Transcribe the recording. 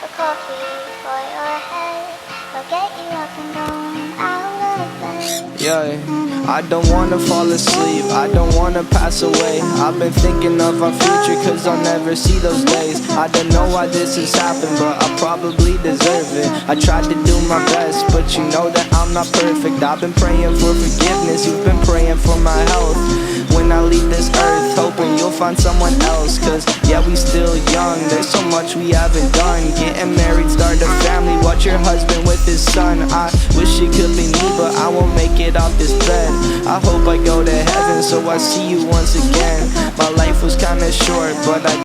a coffee for your head. I'll get you up and going out of bed. Yeah, I don't wanna fall asleep, I don't wanna pass away. I've been thinking of our future cause I'll never see those days. I don't know why this has happened, but I probably deserve it. I tried to do my best, but you know that I'm not perfect. I've been praying for forgiveness, you've been praying for my health. When I leave this earth, hoping you'll find someone else. Cause yeah, we still young, there's so much we haven't done. Getting married, start a family, watch your husband with his son. I wish it could be me, but I won't make it off this bed. I hope I go to heaven so I see you once again. My life was kinda short, but I